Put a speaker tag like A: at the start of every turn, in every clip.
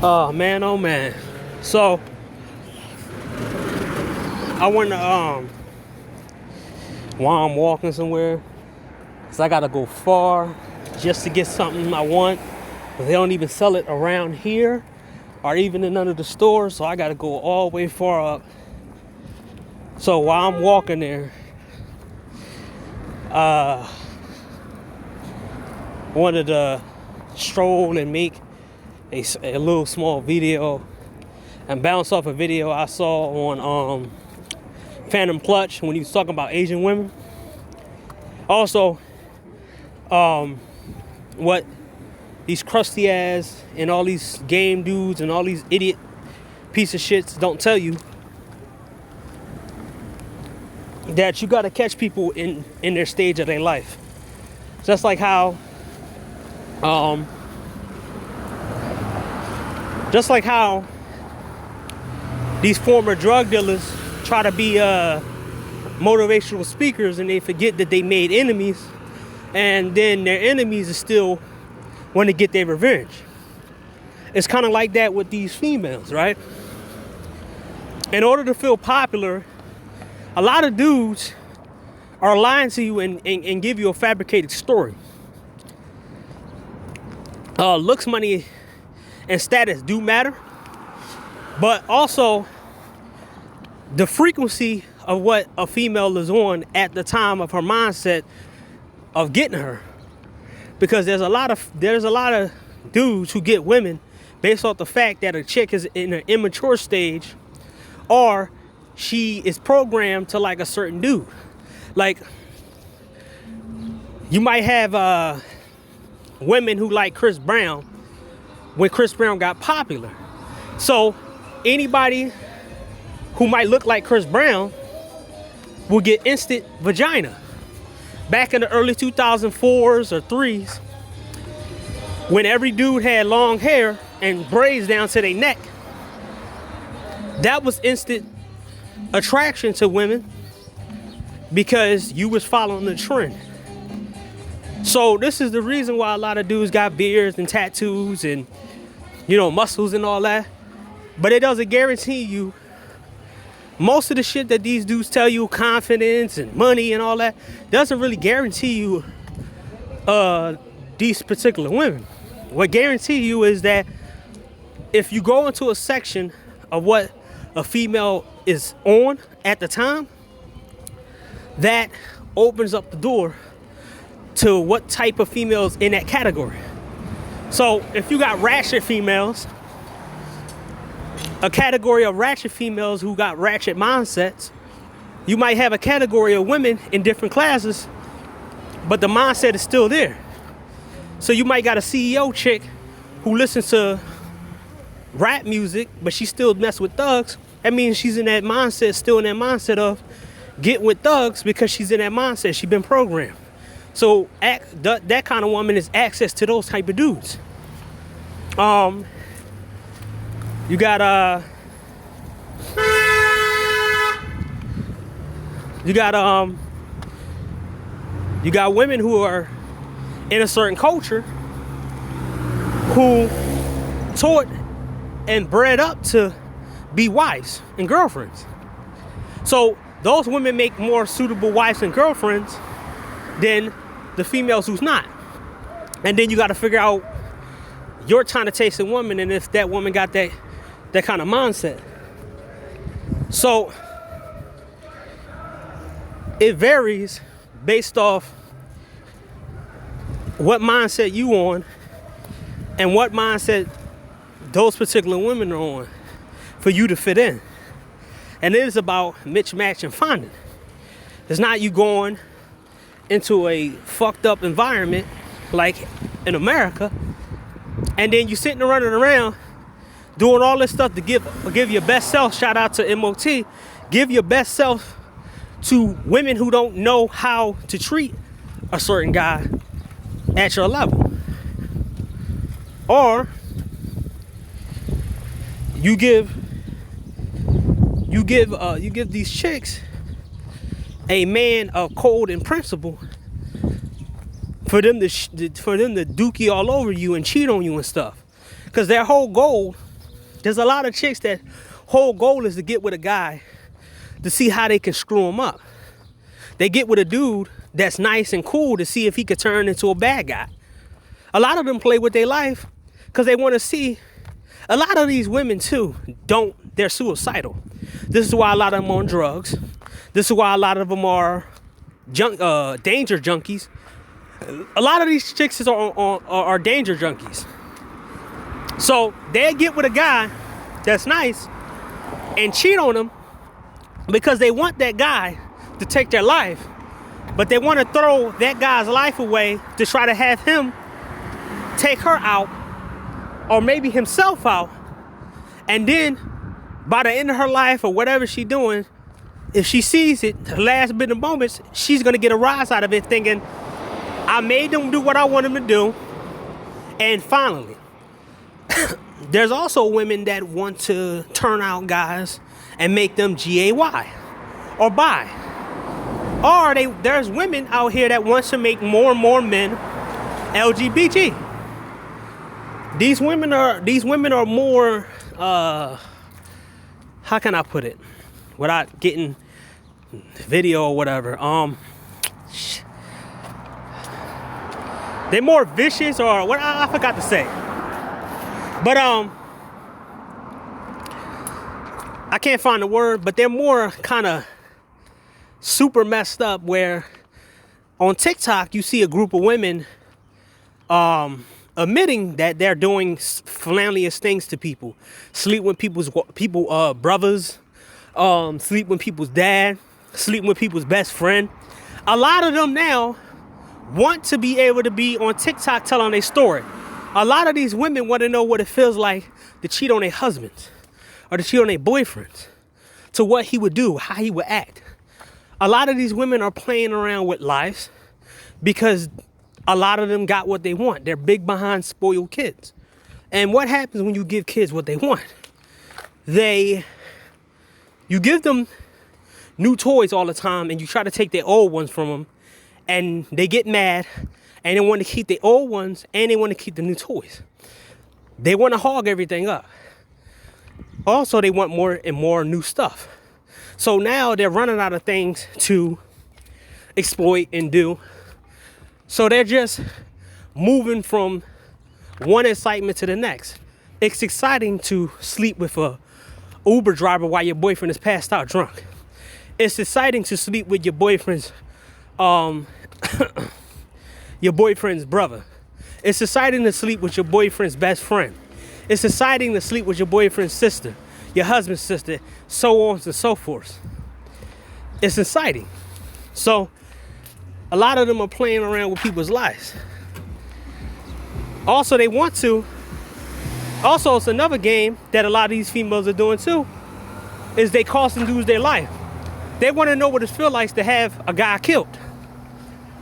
A: Oh man. So I went to while I'm walking somewhere, so I gotta go far just to get something I want. But they don't even sell it around here or even in none of the stores, so I gotta go all the way far up. So while I'm walking there, I wanted to stroll and make a little small video and bounce off a video I saw on Phantom Clutch when he was talking about Asian women. Also, what these crusty ass and all these game dudes and all these idiot piece of shits don't tell you, that you gotta catch people in their stage of their life. Just like how these former drug dealers try to be motivational speakers and they forget that they made enemies, and then their enemies are still want to get their revenge. It's kind of like that with these females, right? In order to feel popular, a lot of dudes are lying to you and give you a fabricated story. Looks, money, and status do matter, but also the frequency of what a female is on at the time of her mindset of getting her. Because there's a lot of dudes who get women based off the fact that a chick is in an immature stage, or she is programmed to like a certain dude. Like, you might have women who like Chris Brown when Chris Brown got popular. So anybody who might look like Chris Brown will get instant vagina. Back in the early 2004s or 3s, when every dude had long hair and braids down to their neck, that was instant attraction to women because you was following the trend. So this is the reason why a lot of dudes got beards and tattoos and, muscles and all that. But it doesn't guarantee you. Most of the shit that these dudes tell you, confidence and money and all that, doesn't really guarantee you these particular women. What guarantee you is that if you go into a section of what a female is on at the time, that opens up the door to what type of females in that category. So if you got ratchet females, a category of ratchet females who got ratchet mindsets, you might have a category of women in different classes, but the mindset is still there. So you might got a CEO chick who listens to rap music, but she still mess with thugs. That means she's in that mindset, still in that mindset of get with thugs because she's in that mindset. She's been programmed. So that kind of woman is access to those type of dudes. You got women who are in a certain culture who taught and bred up to be wives and girlfriends. So those women make more suitable wives and girlfriends than the females who's not. And then you got to figure out your time to taste a woman and if that woman got that kind of mindset. So it varies based off what mindset you on and what mindset those particular women are on for you to fit in. And it is about mismatch and finding. It's not you going into a fucked up environment like in America and then you sitting and running around doing all this stuff to give your best self. Shout out to MOT. Give your best self to women who don't know how to treat a certain guy at your level. Or you give these chicks a man of code and principle for them to dookie all over you and cheat on you and stuff. Because their whole goal There's a lot of chicks that whole goal is to get with a guy to see how they can screw him up. They get with a dude that's nice and cool to see if he could turn into a bad guy. A lot of them play with their life because they want to see. A lot of these women too they're suicidal. This is why a lot of them are on drugs. This is why a lot of them are danger junkies. A lot of these chicks are danger junkies. So they get with a guy that's nice and cheat on him because they want that guy to take their life, but they want to throw that guy's life away to try to have him take her out, or maybe himself out, and then by the end of her life or whatever she's doing, if she sees it, the last bit of moments, she's gonna get a rise out of it thinking, I made them do what I want them to do. And finally, there's also women that want to turn out guys and make them gay or bi. Or there's women out here that wants to make more and more men LGBT. These women are more, how can I put it without getting video or whatever? They're more vicious, or what I forgot to say. But I can't find the word, but they're more kind of super messed up, where on TikTok you see a group of women admitting that they're doing felonious things to people. Sleep with people's brothers, sleep with people's dad, sleep with people's best friend. A lot of them now want to be able to be on TikTok telling their story. A lot of these women want to know what it feels like to cheat on their husbands or to cheat on their boyfriends, to what he would do, how he would act. A lot of these women are playing around with lives because a lot of them got what they want. They're big behind spoiled kids. And what happens when you give kids what they want? You give them new toys all the time, and you try to take their old ones from them, and they get mad, and they want to keep the old ones, and they want to keep the new toys. They want to hog everything up. Also, they want more and more new stuff. So now they're running out of things to exploit and do. So they're just moving from one excitement to the next. It's exciting to sleep with a Uber driver while your boyfriend is passed out drunk. It's exciting to sleep with your boyfriend's brother. It's exciting to sleep with your boyfriend's best friend. It's exciting to sleep with your boyfriend's sister, your husband's sister, so on and so forth. It's exciting. So a lot of them are playing around with people's lives. Also, it's another game that a lot of these females are doing too, is they costing dudes their life. They want to know what it feels like to have a guy killed,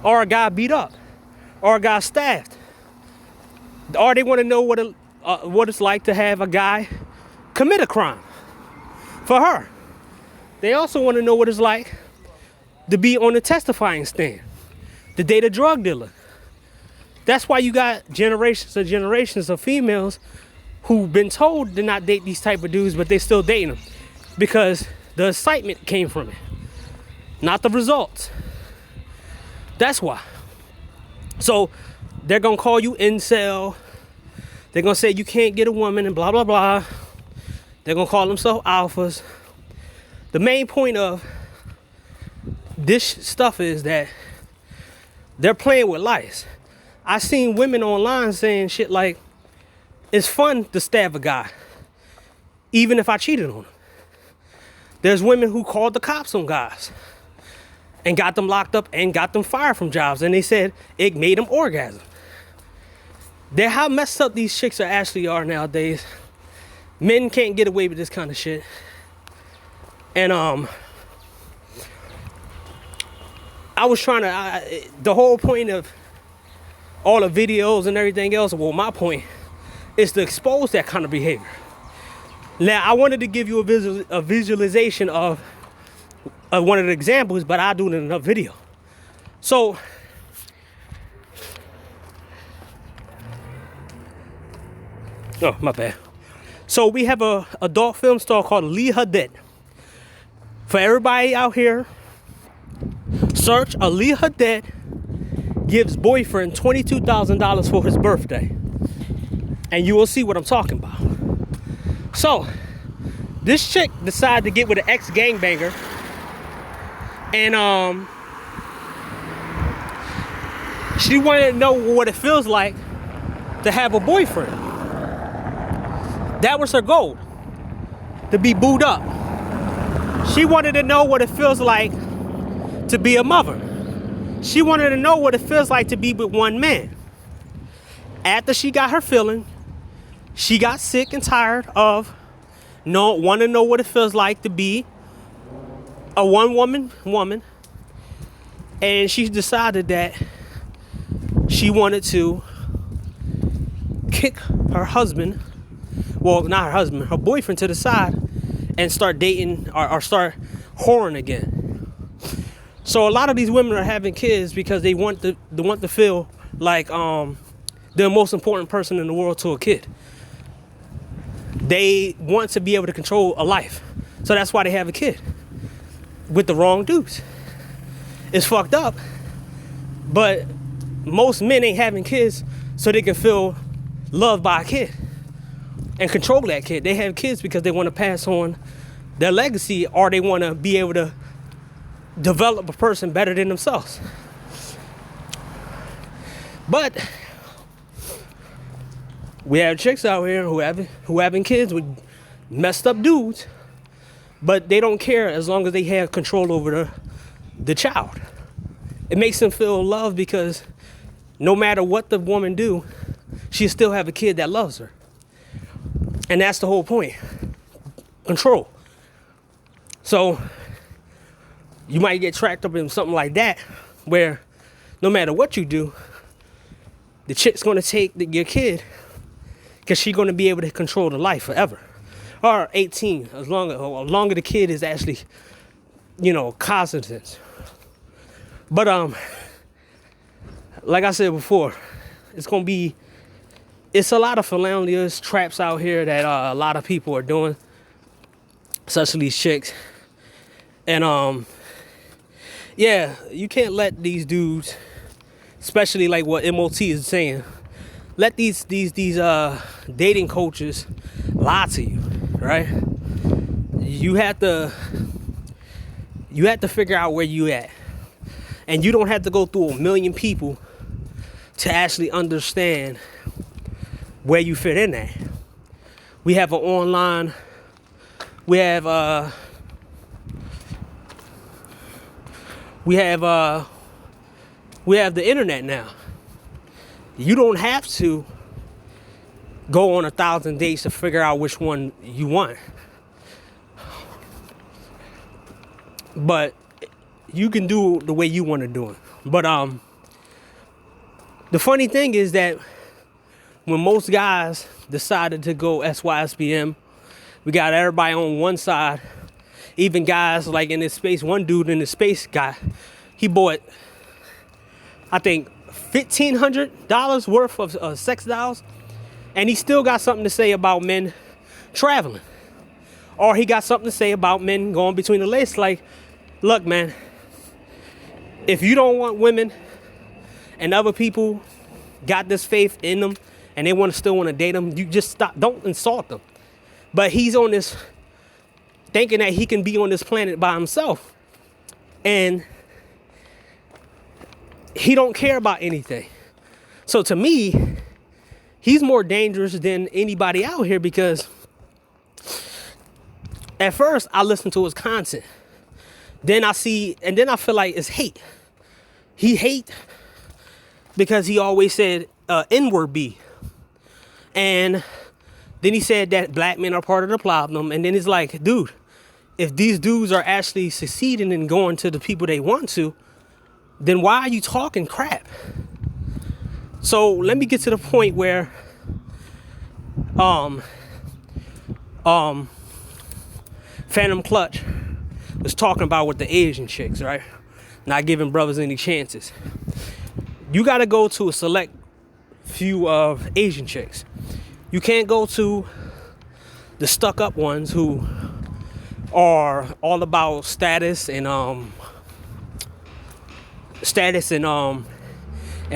A: or a guy beat up, or a guy stabbed. Or they want to know what it's like to have a guy commit a crime for her. They also want to know what it's like to be on the testifying stand, to date a drug dealer. That's why you got generations and generations of females who've been told to not date these type of dudes, but they still dating them because the excitement came from it, not the results. That's why. So they're gonna call you incel. They're gonna say you can't get a woman and blah blah blah. They're gonna call themselves alphas. The main point of this stuff is that they're playing with lies. I seen women online saying shit like, it's fun to stab a guy, even if I cheated on him. There's women who called the cops on guys and got them locked up and got them fired from jobs, and they said it made them orgasm. They're how messed up these chicks actually are nowadays. Men can't get away with this kind of shit. And I was trying to, the whole point of all the videos and everything else, well, my point is to expose that kind of behavior. Now, I wanted to give you a visualization of one of the examples, but I'll do it in another video. So, oh, my bad. So we have a adult film star called Lee Haddad. For everybody out here, search Ali Haddad gives boyfriend $22,000 for his birthday. And you will see what I'm talking about. So, this chick decided to get with an ex-gangbanger. And she wanted to know what it feels like to have a boyfriend. That was her goal, to be booed up. She wanted to know what it feels like to be a mother. She wanted to know what it feels like to be with one man. After she got her feeling, she got sick and tired of want to know what it feels like to be a one-woman woman. And she decided that she wanted to kick her husband, well, not her husband, her boyfriend to the side and start dating or start whoring again. So a lot of these women are having kids because they want to feel like they're the most important person in the world to a kid. They want to be able to control a life. So that's why they have a kid with the wrong dudes. It's fucked up, but most men ain't having kids so they can feel loved by a kid and control that kid. They have kids because they want to pass on their legacy, or they want to be able to develop a person better than themselves. But we have chicks out here who having kids with messed up dudes, but they don't care as long as they have control over the child. It makes them feel loved because no matter what the woman do, she still have a kid that loves her. And that's the whole point. Control. So you might get trapped up in something like that where no matter what you do, the chick's going to take your kid because she's going to be able to control the life forever. Or 18, as longer the kid is actually, cognizant. But like I said before, it's a lot of felonious traps out here that a lot of people are doing, such as these chicks. And yeah, you can't let these dudes, especially like what MOT is saying, let these dating coaches lie to you, right? You have to figure out where you at. And you don't have to go through a million people to actually understand where you fit in at. We have an online, we have the internet now. You don't have to go on 1,000 dates to figure out which one you want. But you can do the way you want to do it. But the funny thing is that when most guys decided to go SYSBM, we got everybody on one side. Even guys like in this space, one dude in the space guy, he bought, I think, $1,500 worth of sex dolls, and he still got something to say about men traveling. Or he got something to say about men going between the legs. Like, look, man, if you don't want women and other people got this faith in them and they still want to date them, you just stop. Don't insult them. But he's on this thinking that he can be on this planet by himself, and he don't care about anything. So to me, he's more dangerous than anybody out here, because at first I listen to his content, then I feel like it's hate. He hate because he always said N-word B. And then he said that black men are part of the problem. And then it's like, dude, if these dudes are actually succeeding and going to the people they want to, then why are you talking crap? So let me get to the point where Phantom Clutch was talking about with the Asian chicks, right? Not giving brothers any chances. You got to go to a select few of Asian chicks. You can't go to the stuck up ones who are all about status and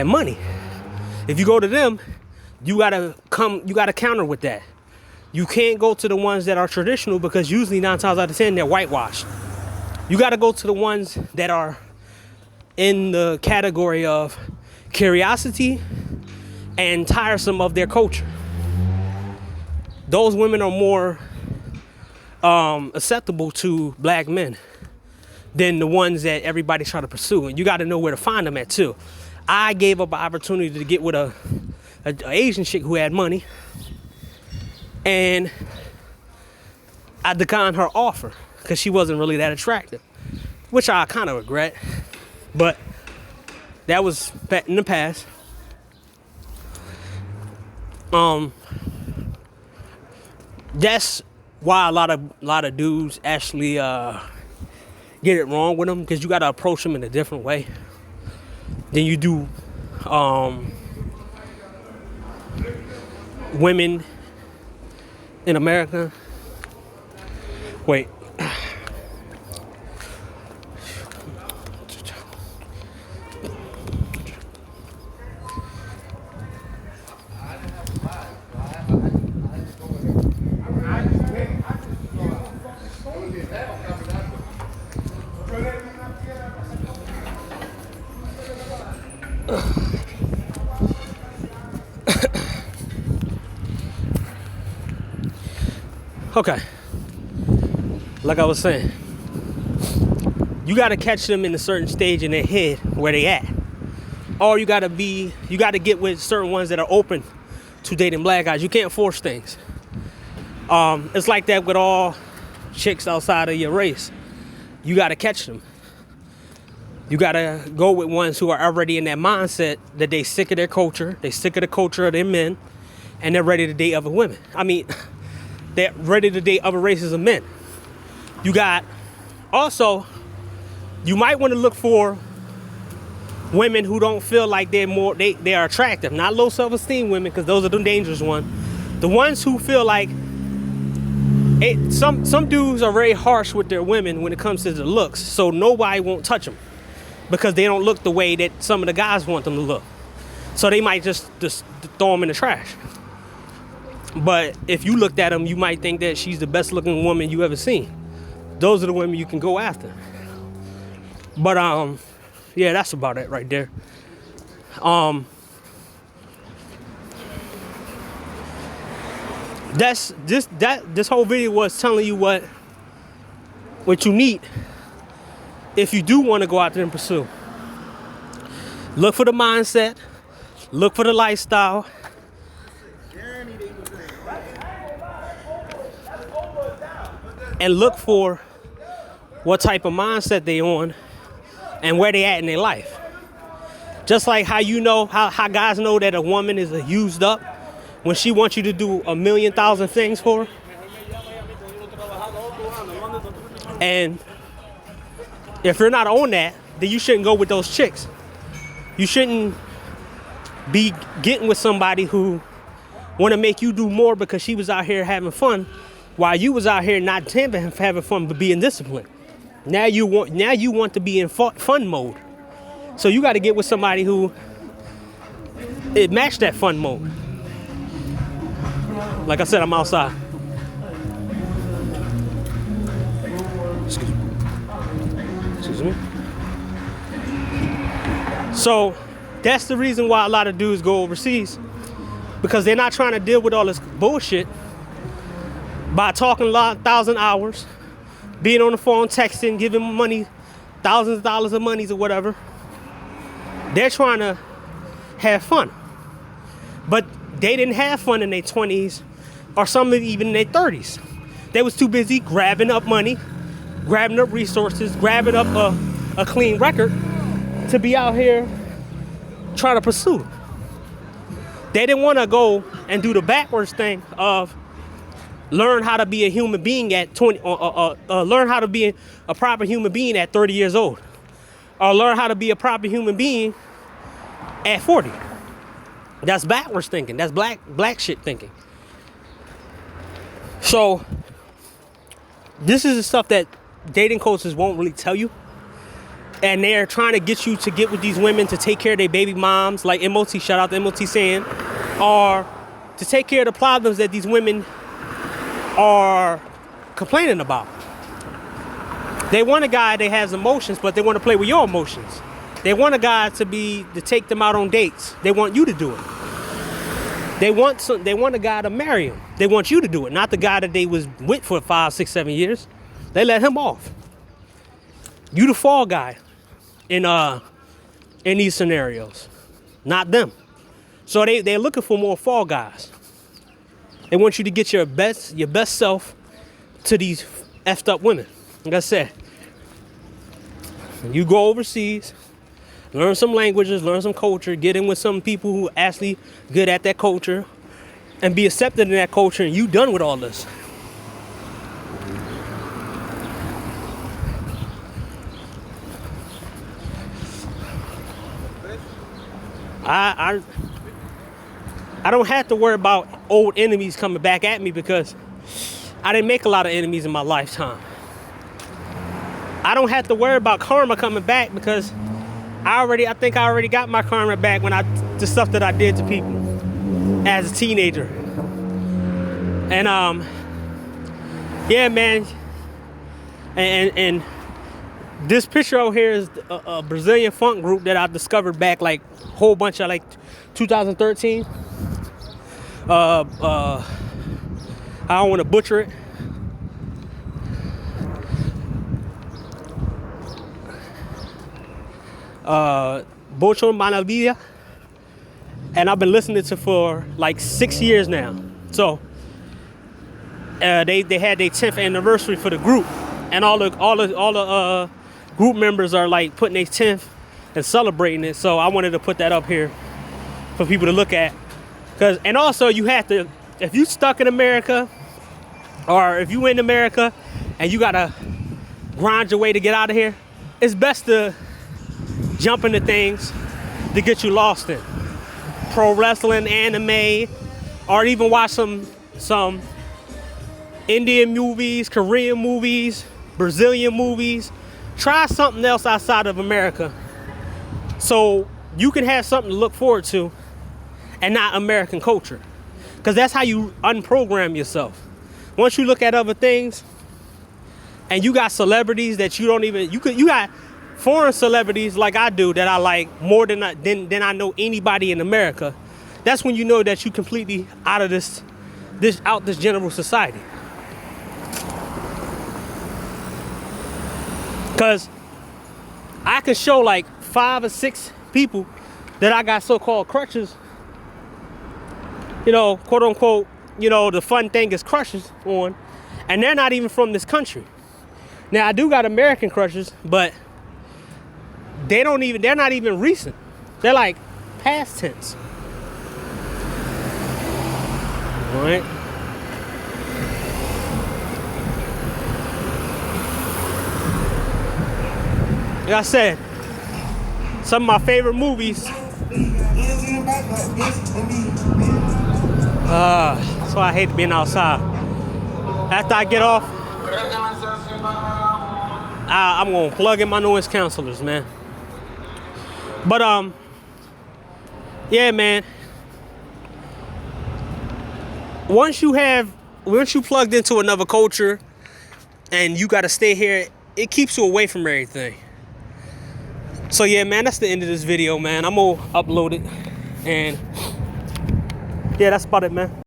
A: money. If you go to them, you gotta counter with that. You can't go to the ones that are traditional because usually 9 times out of 10 they're whitewashed. You gotta go to the ones that are in the category of curiosity and tiresome of their culture. Those women are more acceptable to black men than the ones that everybody try to pursue. And you got to know where to find them at too. I gave up an opportunity to get with a Asian chick who had money, and I declined her offer because she wasn't really that attractive, which I kind of regret, but that was in the past. That's why a lot of dudes actually get it wrong with them, because you gotta approach them in a different way than you do women in America. Wait. Okay, like I was saying, you gotta catch them in a certain stage in their head where they at, or you gotta get with certain ones that are open to dating black guys. You can't force things. It's like that with all chicks outside of your race. You gotta catch them. You gotta go with ones who are already in that mindset that they sick of their culture, they sick of the culture of their men, and they're ready to date other women. They're ready to date other races of men. You might want to look for women who don't feel like they are attractive. Not low self-esteem women, because those are the dangerous ones. The ones who feel like some dudes are very harsh with their women when it comes to the looks, so nobody won't touch them because they don't look the way that some of the guys want them to look. So they might just throw them in the trash. But if you looked at them, you might think that she's the best looking woman you ever seen. Those are the women you can go after. But yeah, that's about it right there. This whole video was telling you what you need if you do want to go out there and pursue. Look for the mindset, look for the lifestyle, and look for what type of mindset they on and where they at in their life. Just like how you know, how guys know that a woman is used up when she wants you to do 1,000,000 things for her. And if you're not on that, then you shouldn't go with those chicks. You shouldn't be getting with somebody who want to make you do more because she was out here having fun, while you was out here not having fun but being disciplined. Now you want to be in fun mode. So you got to get with somebody who it matched that fun mode. Like I said, I'm outside. Excuse me. So that's the reason why a lot of dudes go overseas, because they're not trying to deal with all this bullshit by talking a lot, 1,000 hours, being on the phone, texting, giving money, thousands of dollars of monies or whatever. They're trying to have fun. But they didn't have fun in their 20s or some even in their 30s. They was too busy grabbing up money, grabbing up resources, grabbing up a clean record to be out here trying to pursue. They didn't want to go and do the backwards thing of learn how to be a human being at 20, learn how to be a proper human being at 30 years old, or learn how to be a proper human being at 40. That's backwards thinking. That's black shit thinking. So this is the stuff that dating coaches won't really tell you. And they're trying to get you to get with these women to take care of their baby moms, like MOT, shout out to MOT saying, or to take care of the problems that these women are complaining about. They want a guy that has emotions, but they want to play with your emotions. They want a guy to take them out on dates. They want you to do it. They want a guy to marry them. They want you to do it, not the guy that they was with for 5, 6, 7 years. They let him off. You the fall guy in these scenarios, not them. So they're looking for more fall guys. They want you to get your best self to these effed up women. Like I said, you go overseas, learn some languages, learn some culture, get in with some people who are actually good at that culture, and be accepted in that culture, and you done with all this. I don't have to worry about old enemies coming back at me because I didn't make a lot of enemies in my lifetime. I don't have to worry about karma coming back because I think I already got my karma back when the stuff that I did to people as a teenager. And yeah, man. And this picture over here is a Brazilian funk group that I discovered back like a whole bunch of like 2013. I don't want to butcher it. Bocho Manavilla. And I've been listening to for like 6 years now. So they had their 10th anniversary for the group, and all the group members are like putting their 10th and celebrating it. So I wanted to put that up here for people to look at. And also you have to, if you stuck in America, or if you in America and you gotta grind your way to get out of here, it's best to jump into things to get you lost in. Pro wrestling, anime, or even watch some Indian movies, Korean movies, Brazilian movies. Try something else outside of America so you can have something to look forward to and not American culture. Because that's how you unprogram yourself. Once you look at other things and you got celebrities that you don't even, you got foreign celebrities like I do that I like more than I know anybody in America. That's when you know that you completely out of this general society. Because I can show like 5 or 6 people that I got so-called crutches, quote unquote, the fun thing is crushes on, and they're not even from this country. Now I do got American crushes, but they're not even recent. They're like past tense. All right. Like I said, some of my favorite movies. That's why I hate being outside. After I get off, I'm gonna plug in my noise cancelers, man. But yeah, man. Once you plugged into another culture and you gotta stay here, it keeps you away from everything. So yeah, man, that's the end of this video, man. I'm gonna upload it, and yeah, that's about it, man.